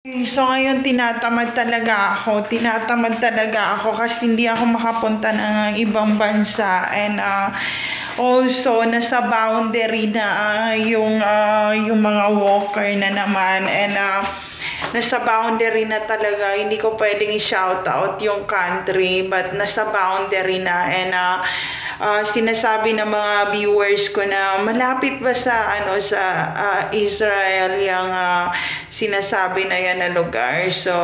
So ngayon tinatamad talaga ako kasi hindi ako makapunta ng ibang bansa, and also nasa boundary na yung mga walker na naman, and nasa boundary na talaga, hindi ko pwedeng i-shout out yung country, but nasa boundary na, and sinasabi ng mga viewers ko na malapit ba sa Israel yung sinasabi na yan na lugar. So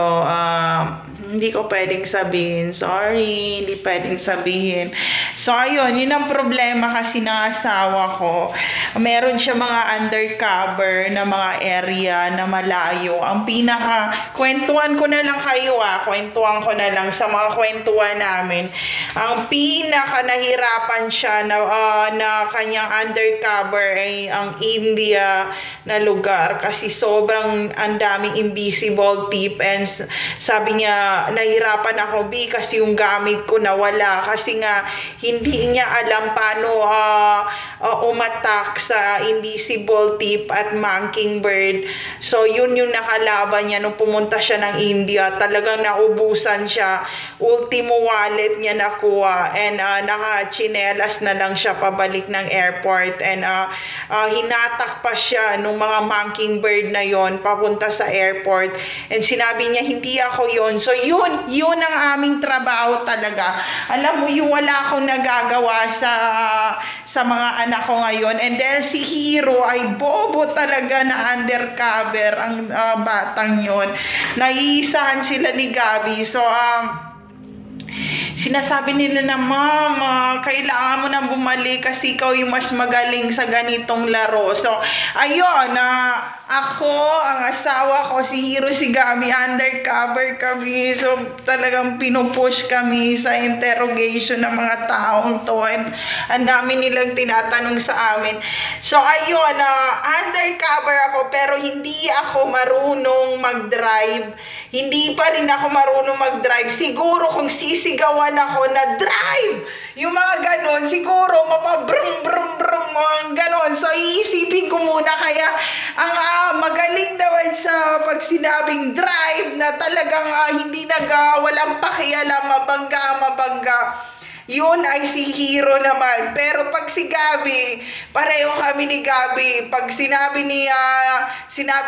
hindi ko pwedeng sabihin, sorry, hindi pwedeng sabihin. So ayun, yun ang problema kasi ng asawa ko. Meron siya mga undercover na mga area na malayo. Ang kwentuhan ko na lang kayo, kwentuhan ko na lang sa mga kwentuhan namin. Ang pinaka nahirapan siya na kanyang undercover ay ang India na lugar kasi sobrang ang daming invisible tip, and sabi niya nahirapan ako kasi yung gamit ko nawala kasi nga hindi niya alam paano umatak sa invisible tip at mockingbird. So yun yung nakalaban niya nung pumunta siya ng India. Talagang naubusan siya, ultimo wallet niya nakuha, and naka-chinelas na lang siya pabalik ng airport, and hinatak pa siya nung mga mockingbird na yon papunta sa airport, and sinabi niya hindi ako yon. So yun ang aming trabaho talaga. Alam mo, yung wala akong nagagawa sa mga anak ko ngayon. And then si Hero ay bobo talaga na undercover ang batang yon. Naiisahan sila ni Gabi. So sinasabi nila na, Ma'am, kailangan mo nang bumalik kasi ikaw yung mas magaling sa ganitong laro. So, ayun, ako, ang asawa ko, si Hero, si Gabi, undercover kami. So, talagang pinupush kami sa interrogation ng mga taong to. And ang dami nilang tinatanong sa amin. So, ayun, undercover ako, pero hindi ako marunong mag-drive. Hindi pa rin ako marunong mag-drive. Siguro kung sisigawan ako na drive, yung mga ganon, siguro mapabrum brum brum, mga ganon. So iisipin ko muna, kaya ang magaling naman sa pag sinabing drive na talagang hindi walang pakialam, mabangga, yun ay si Hero naman. Pero pag si Gabi, pareho kami ni Gabi. Pag sinabi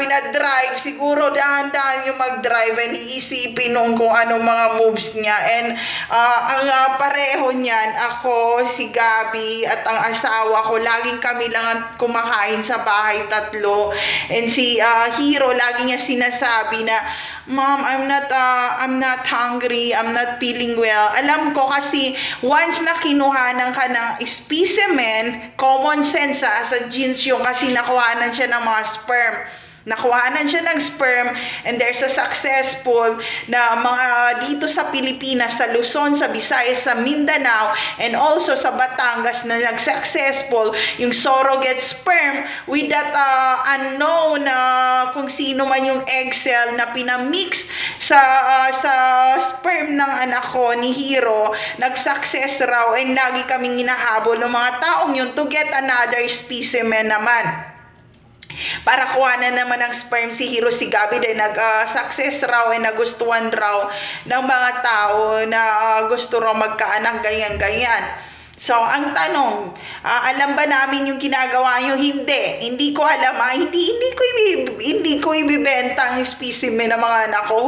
na drive, siguro dahan-dahan yung mag-drive, and iisipin nung kung anong mga moves niya. And ang pareho niyan, ako, si Gabi, at ang asawa ko, laging kami lang ang kumakain sa bahay, tatlo. And si Hero, lagi niya sinasabi na, Mom, I'm not hungry, I'm not feeling well. Alam ko kasi once na kinuhanan ka ng specimen, common sense sa genes yung kasi nakuhanan siya ng mga sperm. Nakuhanan siya ng sperm, and there's a successful na mga dito sa Pilipinas, sa Luzon, sa Visayas, sa Mindanao, and also sa Batangas na nag-successful yung surrogate sperm with that unknown kung sino man yung egg cell na pinamix sa sperm ng anak ko ni Hero. Nag-success raw, and lagi kaming hinahabol ng mga taong yun to get another specimen naman. Para kuha na naman ng sperm si Hero, si Gabi din nag-success raw, and nagustuhan raw ng mga tao na gusto raw magkaanak, ganyan. So, ang tanong, alam ba namin yung ginagawa nyo? Hindi ko alam. Hindi ko ibibenta ang specimen ng mga anak ko.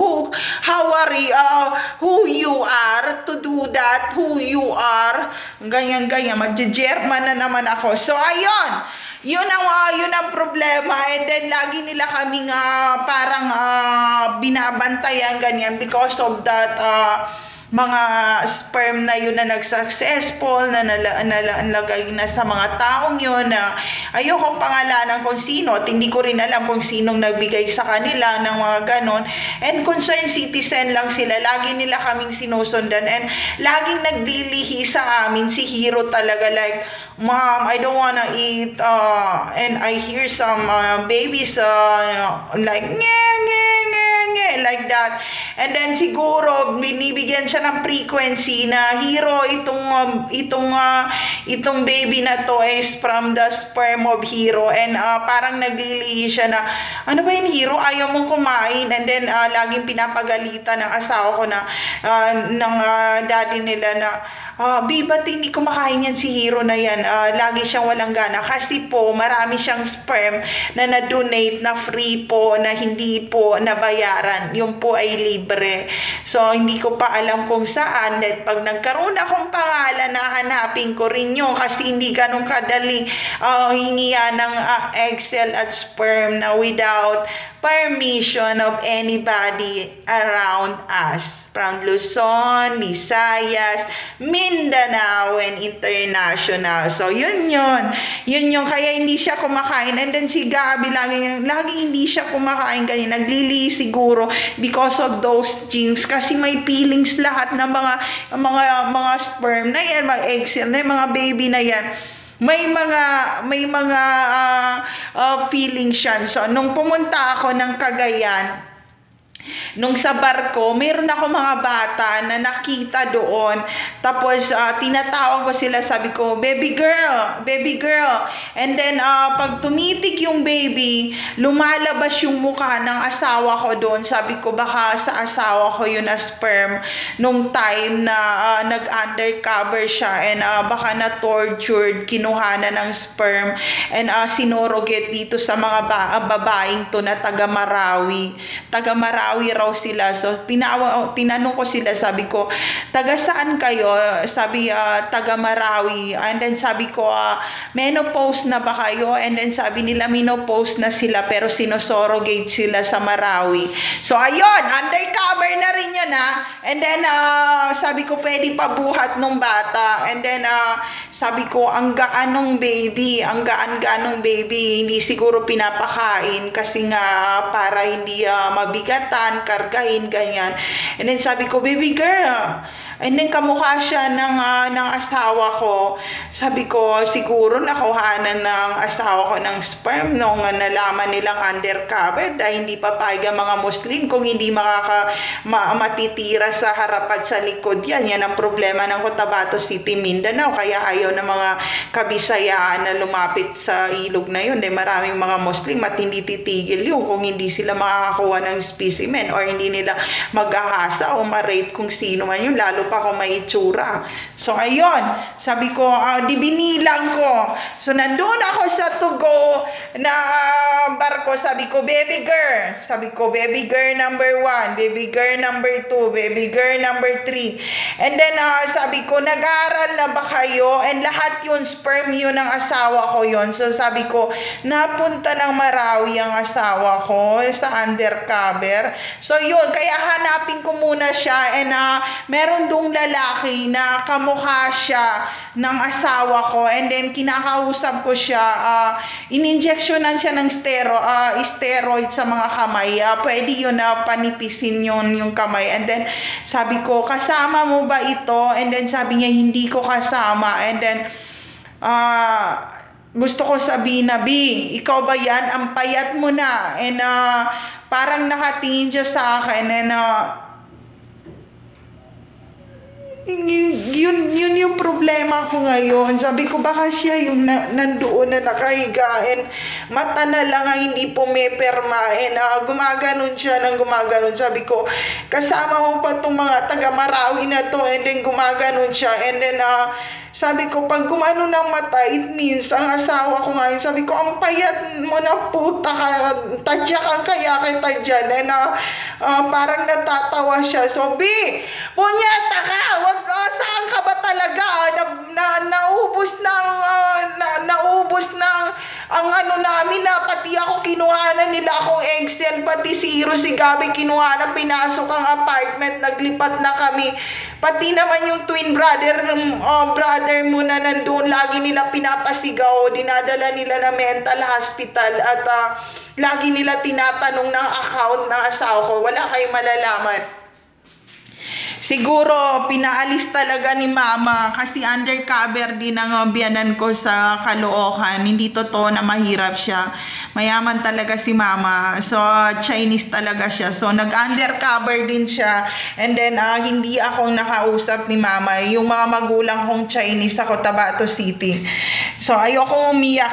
Who you are to do that? Who you are? Ganyan. Magje-German na naman ako. So, ayun. Yun ang problema, and then lagi nila kaming parang binabantayan ganyan because of that mga sperm na yun na nag-successful na nalagay na sa mga taong yun na ayokong pangalanan kung sino, at hindi ko rin alam kung sinong nagbigay sa kanila ng mga ganon, and concerned citizen lang sila. Lagi nila kaming sinusundan, and laging naglilihi sa amin si Hero talaga, like, Mom, I don't wanna eat, and I hear some babies like, like like that. And then siguro binibigyan siya ng frequency na, Hero, itong baby na to is from the sperm of Hero. And parang naglilihi siya na, ano ba yun, Hero, ayaw mong kumain? And then laging pinapagalitan ng asawa ko na ng daddy nila na, ba't hindi kumakain yan si Hero na yan? Lagi siyang walang gana. Kasi po, marami siyang sperm na na-donate na free po, na hindi po nabayaran. Yung po ay libre. So, hindi ko pa alam kung saan. Then, pag nagkaroon akong pangalan, nahanapin ko rin yun. Kasi hindi ganun kadali hingiya ng egg cell at sperm na without permission of anybody around us. From Luzon, Visayas, Mindanao, and international. So, yun yun. Kaya hindi siya kumakain. And then si Gabi, laging hindi siya kumakain kanina. Naglili siguro because of those genes. Kasi may feelings lahat ng mga sperm na yan, mga egg cell na yan, mga baby na yan. May mga feelings siya. So, nung pumunta ako ng Cagayan, nung sa barko, mayroon ako mga bata na nakita doon. Tapos, tinatawag ko sila, sabi ko, baby girl. And then, pag tumitik yung baby, lumalabas yung mukha ng asawa ko doon. Sabi ko, baka sa asawa ko yun na sperm nung time na nag-undercover siya. And baka na-tortured, kinuhanan ng sperm. And sinurrogate dito sa mga babaeng to na taga-Marawi. Taga-Marawi raw sila. So, tinanong ko sila, sabi ko, taga saan kayo? Sabi, taga Marawi. And then sabi ko, menopause na ba kayo? And then sabi nila, menopause na sila, pero sinosorogate sila sa Marawi. So, ayun, undercover na rin yan, And then, sabi ko, pwede pabuhat nung bata. And then, sabi ko, ang gaan nung baby, hindi siguro pinapakain kasi nga para hindi mabigatan, kargahin, ganyan. And then sabi ko, baby girl. And then kamukha siya ng asawa ko. Sabi ko, siguro nakuhanan ng asawa ko ng sperm nung nalaman nilang undercover dahil hindi papayag ang mga Muslim kung hindi matitira sa harap at sa likod yan. Yan ang problema ng Cotabato City, Mindanao. Kaya ayaw ng mga Kabisayaan na lumapit sa ilog na yun. Dahil maraming mga Muslim at hindi titigil yun kung hindi sila makakakuha ng specimen or hindi nila mag-ahasa o ma-rape kung sino man yun, lalo pa kung may itsura. So, ayun. Sabi ko, di binilang ko. So, nandun ako sa tugo na barko. Sabi ko, baby girl. Sabi ko, baby girl number 1, baby girl number 2, baby girl number 3. And then, sabi ko, nag-aaral na ba kayo? And lahat yun, sperm yun ng asawa ko yun. So, sabi ko, napunta ng Marawi ang asawa ko sa undercover. So, yun. Kaya hanapin ko muna siya. And meron dong lalaki na kamukha siya ng asawa ko. And then, kinakausap ko siya. In-injectionan siya ng steroid sa mga kamay. Pwede yun na panipisin yun yung kamay. And then, sabi ko, kasama mo ba ito? And then, sabi niya, hindi ko kasama. And then, gusto ko sabihin na, ikaw ba yan? Ang payat mo na. And parang nakatingin siya sa akin. And yun yung problema ko ngayon. Sabi ko, baka siya yung nandoon na nakahiga and mata na lang ang hindi pumiperma and gumaganon siya ng gumaganon. Sabi ko, kasama mo pa itong mga taga-Marawi na to, and then gumaganon siya. And then sabi ko, pag gumano ng mata, it means ang asawa ko ngayon. Sabi ko, ang payat mo na puta ka, tadya kang kaya kita dyan. And parang natatawa siya. So, punyeta ka, saan ka ba talaga? Naubos ng ang namin na pati ako kinuhanan nila akong egg cell, pati si Hero, si Gabi kinuhanan, pinasok ang apartment, naglipat na kami. Pati naman yung twin brother mo na nandun, lagi nila pinapasigaw, dinadala nila na mental hospital at lagi nila tinatanong ng account ng asawa ko. Wala kayong malalaman. Siguro pinaalis talaga ni mama kasi undercover din ang biyanan ko sa Caloocan. Hindi totoo na mahirap siya. Mayaman talaga si mama. So Chinese talaga siya. So nag-undercover din siya. And then hindi ako nakausap ni mama. Yung mga magulang kong Chinese ako, Tabato City. So ayoko umiyak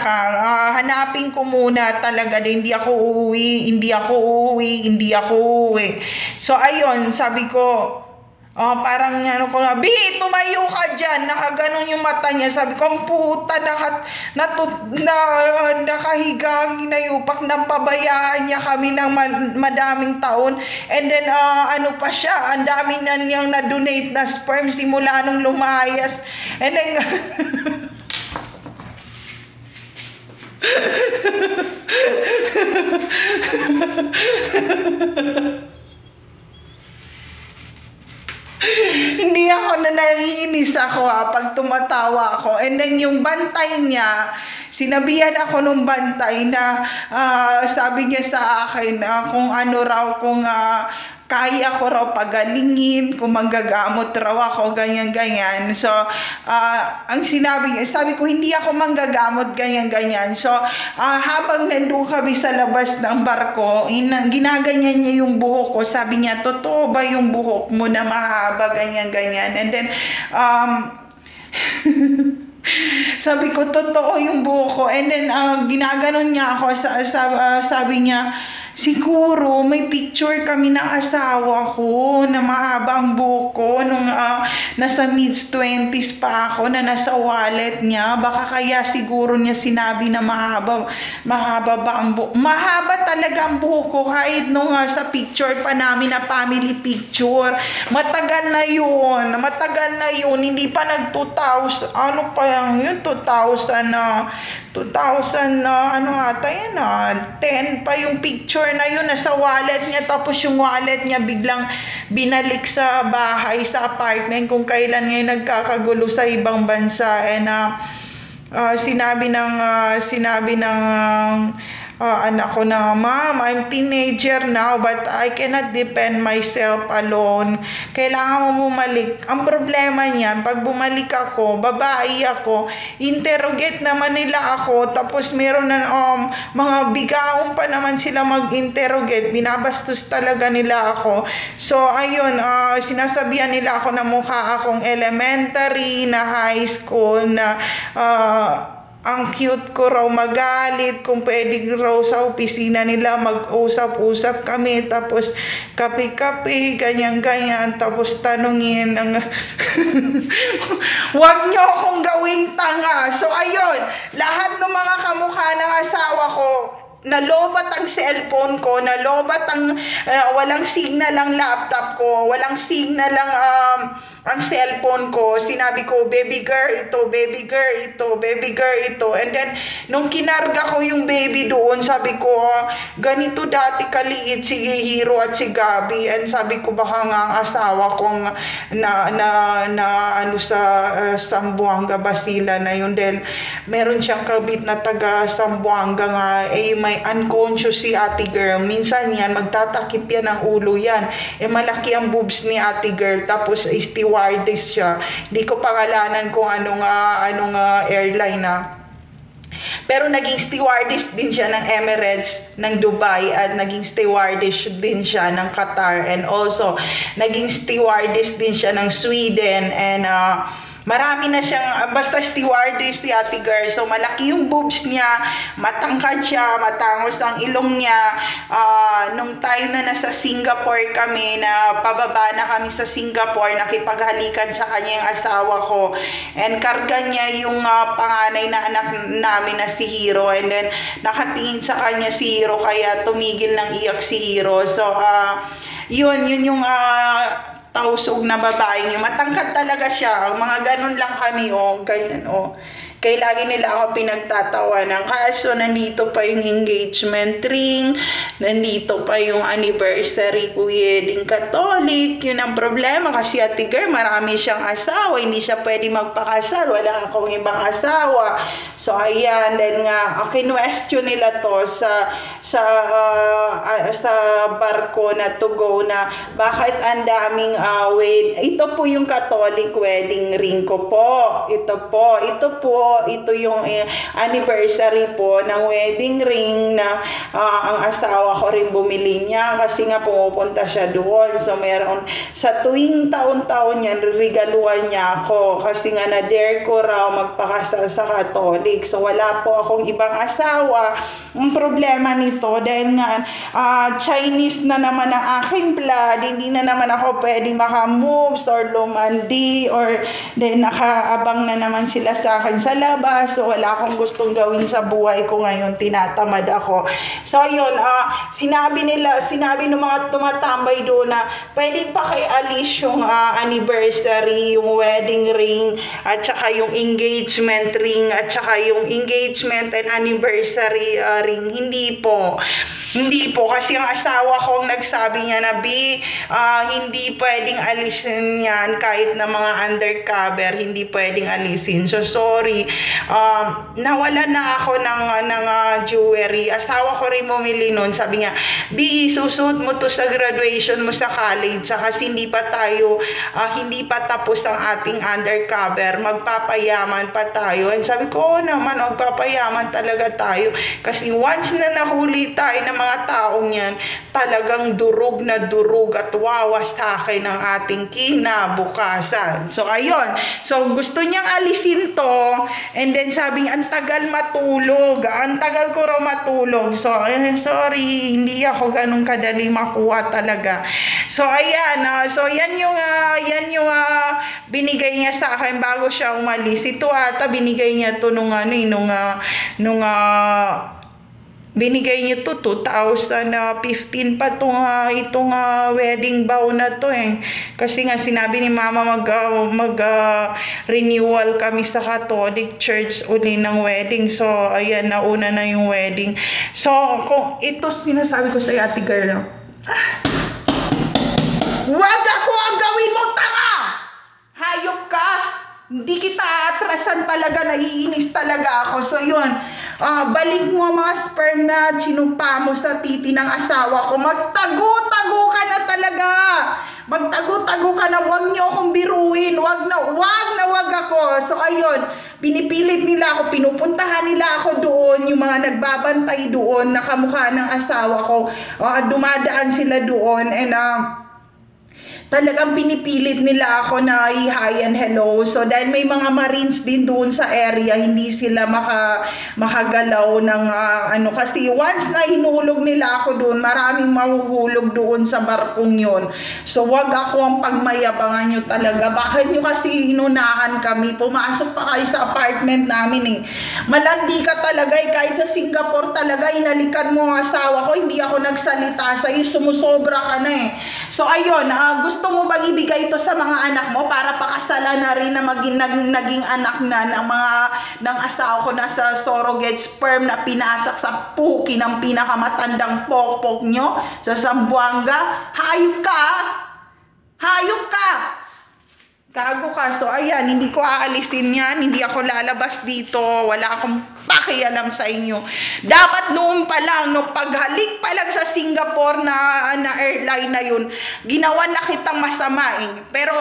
hanapin ko muna talaga din. Hindi ako uuwi. So ayun, sabi ko, parang ano ko na, Bi, tumayo ka dyan. Nakaganon yung mata niya. Sabi ko, ang puta, nakahiga ang inayupak, napabayaan niya kami ng madaming taon. And then, ano pa siya, ang dami na niyang na-donate na sperm simula nung lumayas. And then, hindi ako na naiinis ako pag tumatawa ako. And then yung bantay niya, sinabihan ako nung bantay na sabi niya sa akin kung ano raw, kung kaya ko raw pagalingin, kung manggagamot raw ako, ganyan-ganyan. So, ang sabi ko, hindi ako manggagamot, ganyan-ganyan. So, habang nandun kami sa labas ng barko, ginaganyan niya yung buhok ko. Sabi niya, totoo ba yung buhok mo na mahaba, ganyan-ganyan. And then, sabi ko, totoo yung buhok ko. And then, ginaganon niya ako. Sabi niya, siguro may picture kami ng asawa ko na mahaba ang buhok ko nung nasa mid-20s pa ako, na nasa wallet niya. Baka kaya siguro niya sinabi na mahaba ba ang buhok. Mahaba talaga ang buhok ko kahit nung sa picture pa namin na family picture. Matagal na yun. Hindi pa nag-2000. Ano pa yun? 2000 ano ata yan 10 pa yung picture na yun, nasa wallet niya. Tapos yung wallet niya biglang binalik sa bahay, sa apartment, kung kailan ngayon nagkakagulo sa ibang bansa. And sinabi ng anak ko na, Ma'am, I'm teenager now but I cannot depend myself alone. Kailangan mo bumalik. Ang problema niyan, pag bumalik ako, babae ako, interrogate naman nila ako, tapos meron na mga bigaong pa naman sila mag-interrogate. Binabastos talaga nila ako. So ayun, sinasabihan nila ako na mukha akong elementary, na high school, na ang cute ko raw magalit, kung pwede raw sa opisina nila mag-usap-usap kami, tapos kape-kape, ganyan-ganyan, tapos tanungin wag nyo akong gawing tanga. So ayun, lahat ng mga kamukha ng asawa ko, nalobat ang cellphone ko, nalobat ang walang signal ang laptop ko, walang signal ang cellphone ko. Sinabi ko, baby girl ito, baby girl ito, baby girl ito. And then nung kinarga ko yung baby doon, sabi ko, ganito dati kaliit si Hiro at si Gabi. And sabi ko, baka nga ang asawa kong ano sa Zamboanga, Basila na yun, dahil meron siyang kabit na taga Zamboanga nga, may unconscious si ate girl. Minsan yan, magtatakip yan ang ulo yan. Malaki ang boobs ni ate girl. Tapos stewardess siya. Hindi ko pangalanan kung anong airline Pero naging stewardess din siya ng Emirates, ng Dubai, at naging stewardess din siya ng Qatar, and also naging stewardess din siya ng Sweden, and marami na siyang, basta stewardess si ate girl. So malaki yung boobs niya, matangkad siya, matangos ang ilong niya. Nung time na nasa Singapore kami, na pababa na kami sa Singapore, nakipaghalikan sa kanya yung asawa ko, and karga niya yung panganay na anak namin na si Hiro, and then nakatingin sa kanya si Hiro, kaya tumigil ng iyak si Hiro. So yun yung tausog na babae niyo. Matangkad talaga siya. Mga ganun lang kami, ganyan, Kaya lagi nila ako pinagtatawanan. Kaso nandito pa yung engagement ring, nandito pa yung anniversary wedding Catholic. Yun ang problema kasi Ate Girl, marami siyang asawa, hindi siya pwede magpakasal, wala akong ibang asawa. So ayan, then nga kinwestiyon nila to sa barko na to go na bakit ang daming ito po yung Catholic wedding ring ko po. Ito yung anniversary po ng wedding ring na ang asawa ko rin bumili niya kasi nga pumupunta siya doon. So meron sa tuwing taon-taon yan, regaluhan niya ako kasi nga na-dare ko raw magpakasal sa Catholic. So wala po akong ibang asawa. Ang problema nito dahil nga Chinese na naman ang aking blood, hindi na naman ako pwedeng maka-moves or lumandi or then nakaabang na naman sila sa akin sa labas. So wala akong gustong gawin sa buhay ko ngayon, tinatamad ako. So yun, sinabi ng mga tumatambay doon na pwedeng pakialis yung anniversary, yung wedding ring, at saka yung engagement ring, at saka yung engagement and anniversary ring. Hindi po kasi ang asawa ko nagsabi niya na hindi pwedeng alisin yan kahit na mga undercover, hindi pwedeng alisin. So sorry, nawala na ako ng jewelry. Asawa ko rin bumili nun. Sabi niya, susuot mo to sa graduation mo sa college kasi hindi pa tapos ang ating undercover, magpapayaman pa tayo. And sabi ko, naman, magpapayaman talaga tayo kasi once na nahuli tayo ng mga taong yan, talagang durug na durug at wawas sa akin ang ating kinabukasan. So ayun, so gusto niyang alisin to, and then sabing ang tagal matulog, ang tagal ko raw matulog. So sorry, hindi ako ganun kadali makuha talaga. So ayan, so yan yung binigay niya sa akin bago siya umalis. Ito ata binigay niya to binigay niyo to 2015 pa itong wedding vow na to kasi nga sinabi ni mama renewal kami sa Catholic Church uli ng wedding. So ayan, nauna na yung wedding. So kung ito sinasabi ko sa Ate Girl, wag ako ang gawin mo, tanga! Hayop ka! Hindi kita atrasan talaga, naiinis talaga ako. So yun, balik mo mga sperm na sinumpa mo sa titi ng asawa ko. Magtago-tago ka na talaga. Magtago-tago ka na, wag niyo akong biruin. Wag ako. So ayun, pinipilit nila ako, pinupuntahan nila ako doon, yung mga nagbabantay doon, nakamukha ng asawa ko. Dumadaan sila doon and talagang pinipilit nila ako na hi and hello. So dahil may mga Marines din doon sa area, hindi sila makagalaw ng kasi once na hinulog nila ako doon, maraming mahuhulog doon sa barkong yun. So wag ako ang pagmayabangan nyo talaga. Bakit nyo kasi inunahan kami? Pumasok pa kayo sa apartment namin Malandi ka talaga kahit sa Singapore talaga, inalikan mo ang asawa ko, hindi ako nagsalita sa'yo, sumusobra ka na So ayun, gusto mo bang ibigay ito sa mga anak mo para pakasalan na rin na naging anak na ng asawa ko na sa surrogate sperm na pinasak sa puki ng pinakamatandang pokpok nyo sa Zamboanga? Hayop ka! Hayop ka! Gago ka. So ayan, hindi ko aalisin yan, hindi ako lalabas dito, wala akong pakialam sa inyo. Dapat noon pa lang, nung paghalik pa lang sa Singapore na airline na yun, ginawa na kitang masama Pero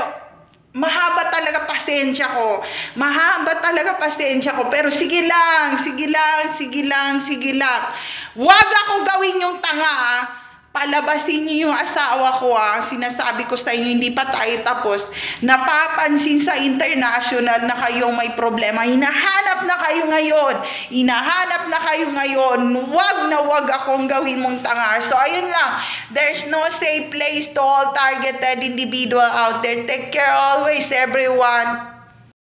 mahaba talaga pasensya ko. Pero sige lang. Huwag akong gawin yung tanga Palabasin niyo yung asawa ko Sinasabi ko sa inyo, hindi pa tayo tapos. Napapansin sa international na kayong may problema. Hinahanap na kayo ngayon. Wag akong gawin mong tanga. So ayun lang. There's no safe place to all targeted individual out there. Take care always, everyone.